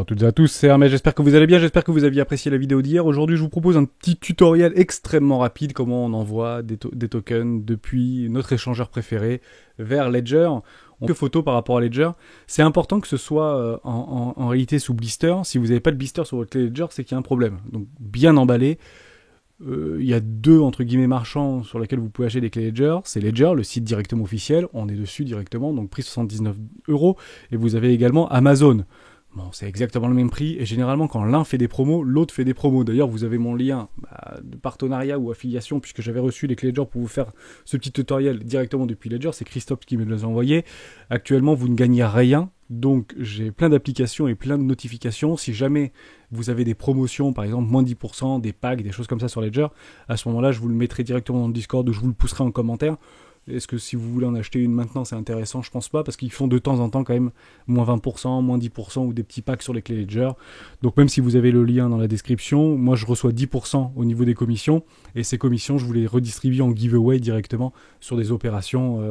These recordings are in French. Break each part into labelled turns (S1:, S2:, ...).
S1: Bonjour à toutes et à tous, c'est Hermès, j'espère que vous allez bien, j'espère que vous aviez apprécié la vidéo d'hier. Aujourd'hui, je vous propose un petit tutoriel extrêmement rapide, comment on envoie des tokens depuis notre échangeur préféré vers Ledger. On fait photo par rapport à Ledger. C'est important que ce soit en réalité sous blister. Si vous n'avez pas de blister sur votre clé Ledger, c'est qu'il y a un problème. Donc bien emballé. Il y a deux entre guillemets marchands sur lesquels vous pouvez acheter des clés Ledger. C'est Ledger, le site directement officiel. On est dessus directement, donc prix 79 €. Et vous avez également Amazon. Bon, c'est exactement le même prix, et généralement quand l'un fait des promos, l'autre fait des promos. D'ailleurs, vous avez mon lien de partenariat ou affiliation, puisque j'avais reçu les clés Ledger pour vous faire ce petit tutoriel directement depuis Ledger. C'est Christophe qui me les a envoyés. Actuellement, vous ne gagnez rien, donc j'ai plein d'applications et plein de notifications. Si jamais vous avez des promotions, par exemple moins 10%, des packs, des choses comme ça sur Ledger, à ce moment-là, je vous le mettrai directement dans le Discord ou je vous le pousserai en commentaire. Est-ce que si vous voulez en acheter une maintenant, c'est intéressant? Je pense pas, parce qu'ils font de temps en temps quand même moins 20%, moins 10% ou des petits packs sur les clés Ledger. Donc même si vous avez le lien dans la description, moi je reçois 10% au niveau des commissions, et ces commissions, je vous les redistribue en giveaway directement sur des opérations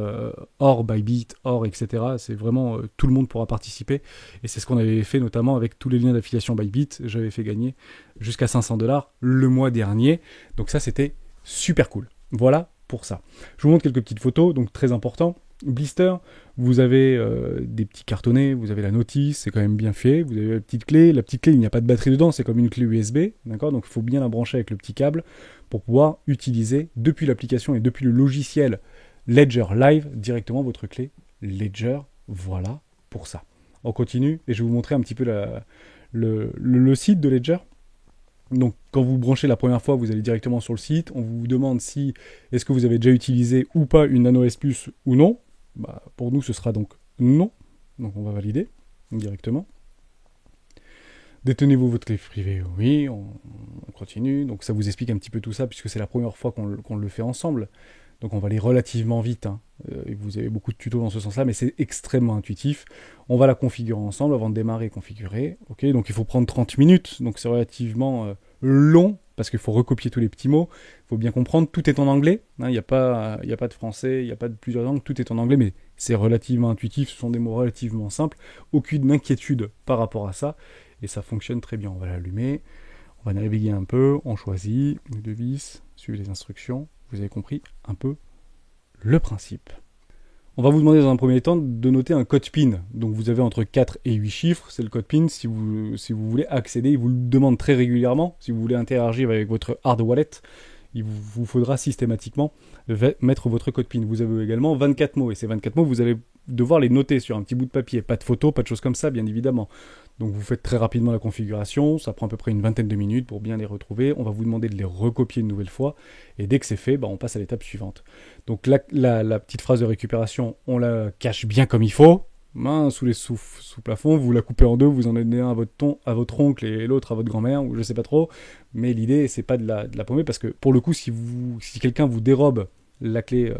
S1: or, Bybit, or, etc. C'est vraiment, tout le monde pourra participer, et c'est ce qu'on avait fait notamment avec tous les liens d'affiliation Bybit. J'avais fait gagner jusqu'à 500 $ le mois dernier, donc ça c'était super cool. Voilà pour ça. Je vous montre quelques petites photos, donc très important. Blister, vous avez des petits cartonnets, vous avez la notice, c'est quand même bien fait. Vous avez la petite clé, il n'y a pas de batterie dedans, c'est comme une clé USB, d'accord? Donc il faut bien la brancher avec le petit câble pour pouvoir utiliser depuis l'application et depuis le logiciel Ledger Live directement votre clé Ledger. Voilà pour ça. On continue et je vais vous montrer un petit peu le site de Ledger. Donc quand vous branchez la première fois, vous allez directement sur le site, on vous demande si est-ce que vous avez déjà utilisé ou pas une Nano S Plus ou non. Bah, pour nous ce sera donc non, donc on va valider directement. Détenez-vous votre clé privée? Oui, on continue. Donc ça vous explique un petit peu tout ça puisque c'est la première fois qu'on le fait ensemble. Donc on va aller relativement vite, hein. Vous avez beaucoup de tutos dans ce sens-là, mais c'est extrêmement intuitif. On va la configurer ensemble avant de démarrer et configurer. Ok, donc il faut prendre 30 minutes, donc c'est relativement long, parce qu'il faut recopier tous les petits mots. Il faut bien comprendre, tout est en anglais, hein, il n'y a pas de français, il n'y a pas de plusieurs langues, tout est en anglais, mais c'est relativement intuitif, ce sont des mots relativement simples, aucune inquiétude par rapport à ça, et ça fonctionne très bien. On va l'allumer, on va naviguer un peu, on choisit une devise, suivez les instructions. Vous avez compris un peu le principe. On va vous demander dans un premier temps de noter un code PIN. Donc vous avez entre 4 et 8 chiffres, c'est le code PIN. Si vous voulez accéder, il vous le demande très régulièrement. Si vous voulez interagir avec votre hard wallet, il vous faudra systématiquement mettre votre code PIN. Vous avez également 24 mots, et ces 24 mots, vous allez devoir les noter sur un petit bout de papier. Pas de photos, pas de choses comme ça, bien évidemment. Donc vous faites très rapidement la configuration, ça prend à peu près une vingtaine de minutes pour bien les retrouver. On va vous demander de les recopier une nouvelle fois, et dès que c'est fait, bah, on passe à l'étape suivante. Donc la petite phrase de récupération, on la cache bien comme il faut, main sous plafond, vous la coupez en deux, vous en donnez un à votre oncle et l'autre à votre grand-mère, ou je sais pas trop, mais l'idée c'est pas de la paumer, parce que pour le coup, si quelqu'un vous dérobe la clé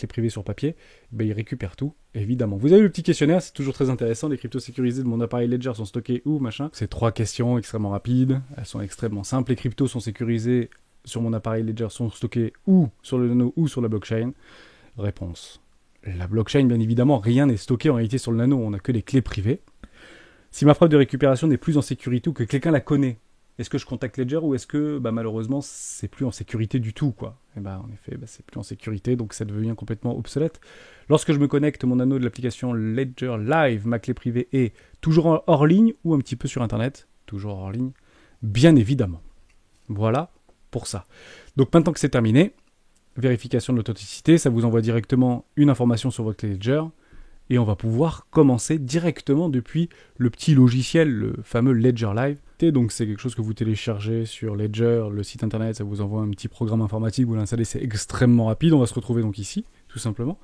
S1: privée sur papier, ben il récupère tout, évidemment. Vous avez le petit questionnaire, c'est toujours très intéressant. Les cryptos sécurisés de mon appareil Ledger sont stockés où, machin. C'est 3 questions extrêmement rapides, elles sont extrêmement simples. Les cryptos sont sécurisés sur mon appareil Ledger, sont stockés où sur le Nano ou sur la blockchain. Réponse: la blockchain, bien évidemment, rien n'est stocké en réalité sur le Nano, on n'a que les clés privées. Si ma preuve de récupération n'est plus en sécurité ou que quelqu'un la connaît, est-ce que je contacte Ledger ou est-ce que malheureusement c'est plus en sécurité du tout, quoi? Et en effet, c'est plus en sécurité, donc ça devient complètement obsolète. Lorsque je me connecte, mon anneau de l'application Ledger Live, ma clé privée est toujours hors ligne ou un petit peu sur internet? Toujours hors ligne, bien évidemment. Voilà pour ça. Donc maintenant que c'est terminé, vérification de l'authenticité, ça vous envoie directement une information sur votre clé Ledger, et on va pouvoir commencer directement depuis le petit logiciel, le fameux Ledger Live. Donc c'est quelque chose que vous téléchargez sur Ledger, le site internet, ça vous envoie un petit programme informatique, vous l'installez, c'est extrêmement rapide. On va se retrouver donc ici, tout simplement.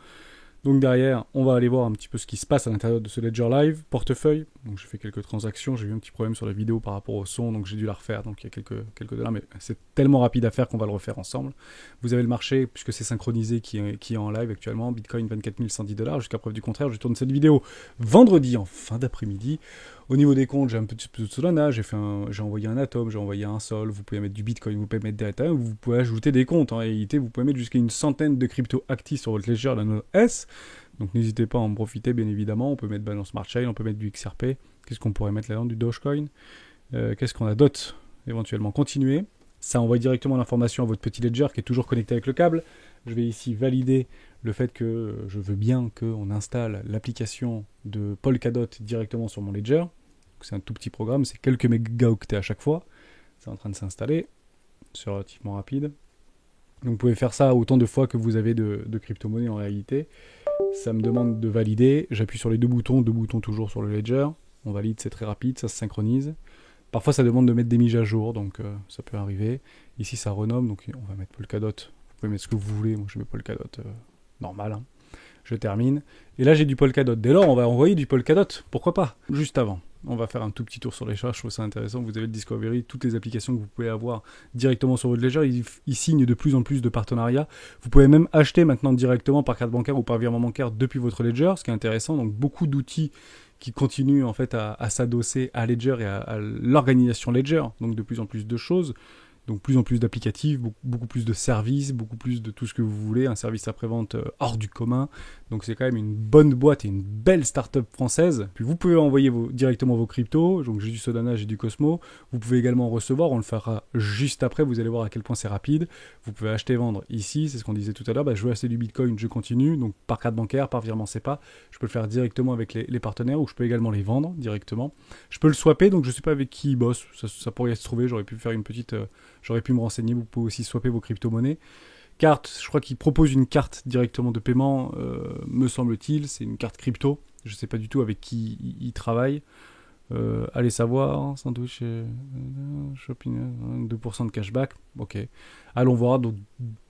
S1: Donc derrière, on va aller voir un petit peu ce qui se passe à l'intérieur de ce Ledger Live, portefeuille. Donc j'ai fait quelques transactions, j'ai eu un petit problème sur la vidéo par rapport au son, donc j'ai dû la refaire, donc il y a quelques dollars, mais c'est tellement rapide à faire qu'on va le refaire ensemble. Vous avez le marché, puisque c'est synchronisé, qui est en live actuellement, Bitcoin 24 110 $, jusqu'à preuve du contraire. Je tourne cette vidéo vendredi en fin d'après-midi. Au niveau des comptes, j'ai un petit peu de Solana, j'ai envoyé un Atom, j'ai envoyé un Sol, vous pouvez mettre du Bitcoin, vous pouvez mettre des Ethereum, vous pouvez ajouter des comptes. En réalité, vous pouvez mettre jusqu'à une centaine de cryptos actifs sur votre Ledger Nano S. Donc n'hésitez pas à en profiter, bien évidemment. On peut mettre Balance Smart Chain, on peut mettre du XRP, Qu'est-ce qu'on pourrait mettre là-dedans? Du Dogecoin. Qu'est-ce qu'on a d'autre? Éventuellement continuer. Ça envoie directement l'information à votre petit ledger qui est toujours connecté avec le câble. Je vais ici valider le fait que je veux bien qu'on installe l'application de Polkadot directement sur mon ledger. C'est un tout petit programme, c'est quelques mégaoctets à chaque fois. C'est en train de s'installer. C'est relativement rapide. Donc vous pouvez faire ça autant de fois que vous avez de crypto-monnaies en réalité. Ça me demande de valider. J'appuie sur les deux boutons toujours sur le ledger. On valide, c'est très rapide, ça se synchronise. Parfois ça demande de mettre des mises à jour, donc ça peut arriver. Ici ça renomme, donc on va mettre Polkadot. Vous pouvez mettre ce que vous voulez, moi je mets Polkadot normal. Hein. Je termine. Et là j'ai du Polkadot. Dès lors on va envoyer du Polkadot, pourquoi pas? Juste avant. On va faire un tout petit tour sur les charges, je trouve ça intéressant. Vous avez le Discovery, toutes les applications que vous pouvez avoir directement sur votre ledger. Ils signent de plus en plus de partenariats. Vous pouvez même acheter maintenant directement par carte bancaire ou par virement bancaire depuis votre ledger, ce qui est intéressant. Donc beaucoup d'outils qui continuent en fait à s'adosser à Ledger et à l'organisation Ledger. Donc de plus en plus de choses. Donc plus en plus d'applicatifs, beaucoup plus de services, beaucoup plus de tout ce que vous voulez, un service après-vente hors du commun. Donc c'est quand même une bonne boîte et une belle start-up française. Puis vous pouvez envoyer directement vos cryptos, donc j'ai du Solana, j'ai du Cosmo. Vous pouvez également en recevoir, on le fera juste après, vous allez voir à quel point c'est rapide. Vous pouvez acheter et vendre ici, c'est ce qu'on disait tout à l'heure, je veux acheter du Bitcoin, je continue, donc par carte bancaire, par virement SEPA. Je peux le faire directement avec les partenaires ou je peux également les vendre directement. Je peux le swapper, donc je ne sais pas avec qui il bosse, ça pourrait se trouver, j'aurais pu faire une petite... J'aurais pu me renseigner, vous pouvez aussi swapper vos crypto-monnaies. Carte, je crois qu'ils proposent une carte directement de paiement, me semble-t-il. C'est une carte crypto. Je ne sais pas du tout avec qui ils travaillent. Allez savoir, sandwich, shopping, 2% de cashback. Ok. Allons voir. Donc,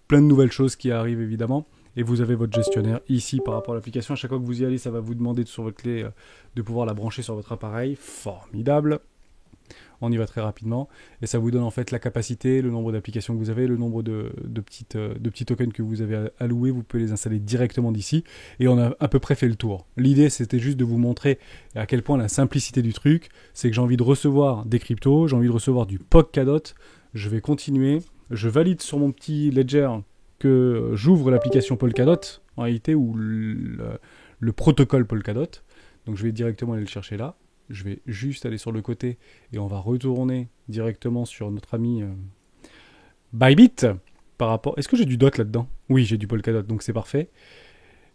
S1: plein de nouvelles choses qui arrivent évidemment. Et vous avez votre gestionnaire ici par rapport à l'application. À chaque fois que vous y allez, ça va vous demander sur votre clé de pouvoir la brancher sur votre appareil. Formidable. On y va très rapidement et ça vous donne en fait la capacité, le nombre d'applications que vous avez, le nombre de petits tokens que vous avez alloués, vous pouvez les installer directement d'ici et on a à peu près fait le tour. L'idée c'était juste de vous montrer à quel point la simplicité du truc, c'est que j'ai envie de recevoir des cryptos, j'ai envie de recevoir du Polkadot, je vais continuer, je valide sur mon petit ledger que j'ouvre l'application Polkadot en réalité ou le protocole Polkadot, donc je vais directement aller le chercher là. Je vais juste aller sur le côté et on va retourner directement sur notre ami Bybit par rapport... Est-ce que j'ai du DOT là-dedans? Oui, j'ai du Polkadot, donc c'est parfait.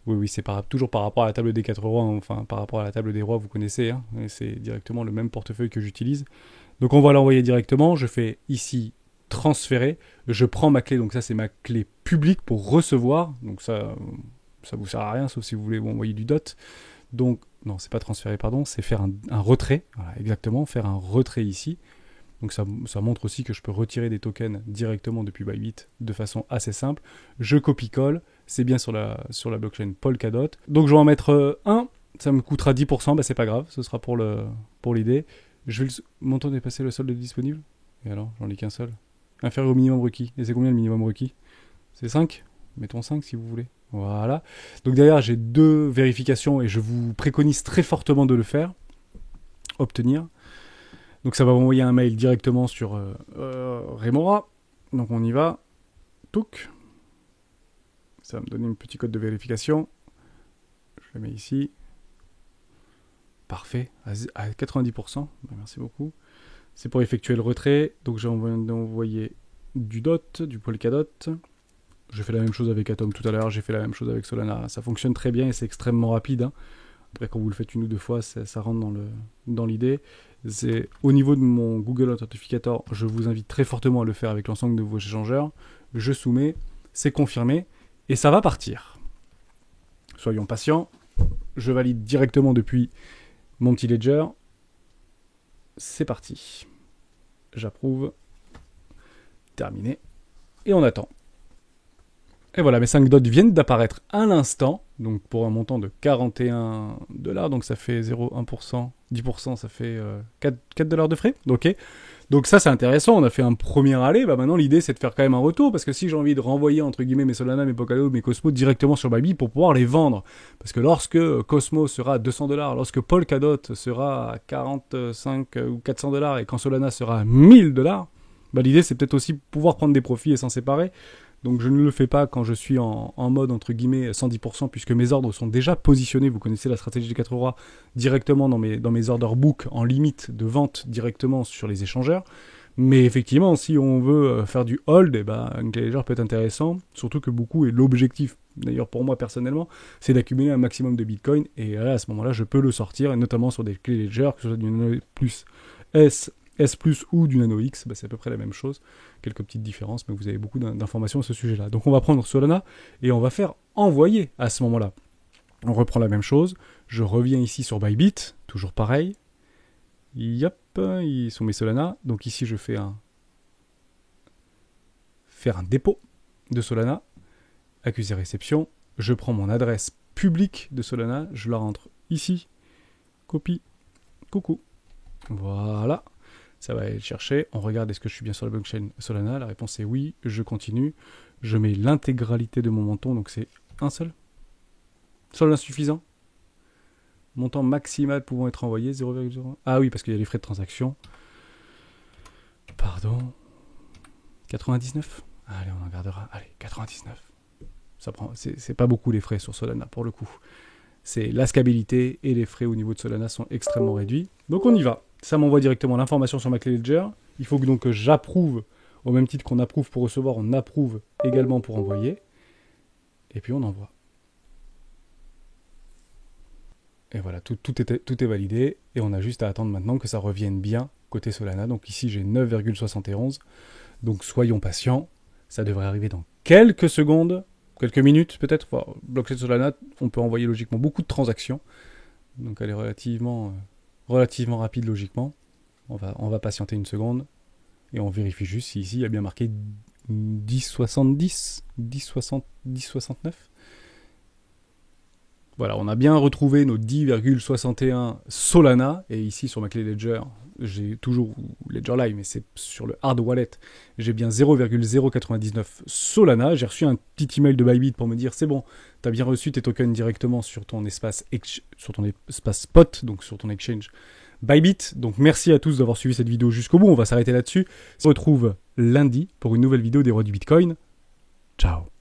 S1: Oui, c'est toujours par rapport à la table des 4 rois, enfin par rapport à la table des rois, vous connaissez, hein, c'est directement le même portefeuille que j'utilise. Donc on va l'envoyer directement, je fais ici transférer, je prends ma clé, donc ça c'est ma clé publique pour recevoir, donc ça vous sert à rien, sauf si vous voulez envoyer du DOT. Donc, non, c'est pas transférer, pardon, c'est faire un retrait. Voilà, exactement, faire un retrait ici. Donc ça montre aussi que je peux retirer des tokens directement depuis Bybit de façon assez simple. Je copie-colle, c'est bien sur la blockchain Polkadot. Donc je vais en mettre un, ça me coûtera 10%, c'est pas grave, ce sera pour l'idée. Je vais montant dépasser le solde disponible. Et alors, j'en lis qu'un seul. Inférieur au minimum requis. Et c'est combien le minimum requis? C'est 5 ? Mettons 5 si vous voulez. Voilà. Donc derrière, j'ai 2 vérifications et je vous préconise très fortement de le faire. Obtenir. Donc ça va m'envoyer un mail directement sur Remora. Donc on y va. Touc. Ça va me donner un petit code de vérification. Je le mets ici. Parfait. À 90%. Merci beaucoup. C'est pour effectuer le retrait. Donc j'ai envoyé du DOT, du Polkadot. J'ai fait la même chose avec Atom tout à l'heure, j'ai fait la même chose avec Solana. Ça fonctionne très bien et c'est extrêmement rapide. Hein. Après, quand vous le faites une ou deux fois, ça rentre dans l'idée. C'est au niveau de mon Google Authenticator, je vous invite très fortement à le faire avec l'ensemble de vos échangeurs. Je soumets, c'est confirmé et ça va partir. Soyons patients. Je valide directement depuis mon petit ledger. C'est parti. J'approuve. Terminé. Et on attend. Et voilà, mes 5 dots viennent d'apparaître à l'instant, donc pour un montant de 41 $, donc ça fait 0,1%, 10%, ça fait 4 $ de frais, ok. Donc ça c'est intéressant, on a fait un premier aller, maintenant l'idée c'est de faire quand même un retour, parce que si j'ai envie de renvoyer entre guillemets mes Solana, mes Polkadot, mes Cosmo directement sur Bybit pour pouvoir les vendre, parce que lorsque Cosmo sera à 200 $, lorsque Polkadot sera à 45 ou 400 $, et quand Solana sera à 1000 $, l'idée c'est peut-être aussi pouvoir prendre des profits et s'en séparer. Donc je ne le fais pas quand je suis en mode entre guillemets 110% puisque mes ordres sont déjà positionnés. Vous connaissez la stratégie des 4 rois directement dans mes order book en limite de vente directement sur les échangeurs. Mais effectivement, si on veut faire du hold, une clé légère peut être intéressant, surtout que beaucoup, et l'objectif, d'ailleurs pour moi personnellement, c'est d'accumuler un maximum de Bitcoin, et là, à ce moment-là, je peux le sortir, et notamment sur des clés légères, que ce soit du Nano plus S, S+, ou du Nano X, c'est à peu près la même chose, quelques petites différences, mais vous avez beaucoup d'informations à ce sujet-là. Donc on va prendre Solana, et on va faire envoyer à ce moment-là. On reprend la même chose, je reviens ici sur Bybit, toujours pareil, yep, ils sont mes Solana. Donc ici, je fais faire un dépôt de Solana. Accusé réception. Je prends mon adresse publique de Solana. Je la rentre ici. Copie. Coucou. Voilà. Ça va aller le chercher. On regarde est-ce que je suis bien sur la blockchain Solana. La réponse est oui. Je continue. Je mets l'intégralité de mon montant. Donc c'est un seul. Seul insuffisant. Montant maximal pouvant être envoyé, 0,01. Ah oui, parce qu'il y a les frais de transaction. Pardon. 99. Allez, on en gardera. Allez, 99. Ça prend. C'est pas beaucoup les frais sur Solana, pour le coup. C'est la scalabilité et les frais au niveau de Solana sont extrêmement réduits. Donc on y va. Ça m'envoie directement l'information sur ma clé Ledger. Il faut que j'approuve, au même titre qu'on approuve pour recevoir, on approuve également pour envoyer. Et puis on envoie. Et voilà, tout est validé. Et on a juste à attendre maintenant que ça revienne bien côté Solana. Donc ici, j'ai 9,71. Donc soyons patients. Ça devrait arriver dans quelques secondes, quelques minutes peut-être. Enfin, blockchain Solana, on peut envoyer logiquement beaucoup de transactions. Donc elle est relativement rapide logiquement. On va patienter une seconde. Et on vérifie juste si ici, il y a bien marqué 10,70, 10,69. Voilà, on a bien retrouvé nos 10,61 Solana. Et ici, sur ma clé Ledger, j'ai toujours Ledger Live, mais c'est sur le hard wallet. J'ai bien 0,099 Solana. J'ai reçu un petit email de Bybit pour me dire c'est bon, tu as bien reçu tes tokens directement sur ton espace spot, donc sur ton exchange Bybit. Donc merci à tous d'avoir suivi cette vidéo jusqu'au bout. On va s'arrêter là-dessus. On se retrouve lundi pour une nouvelle vidéo des rois du Bitcoin. Ciao.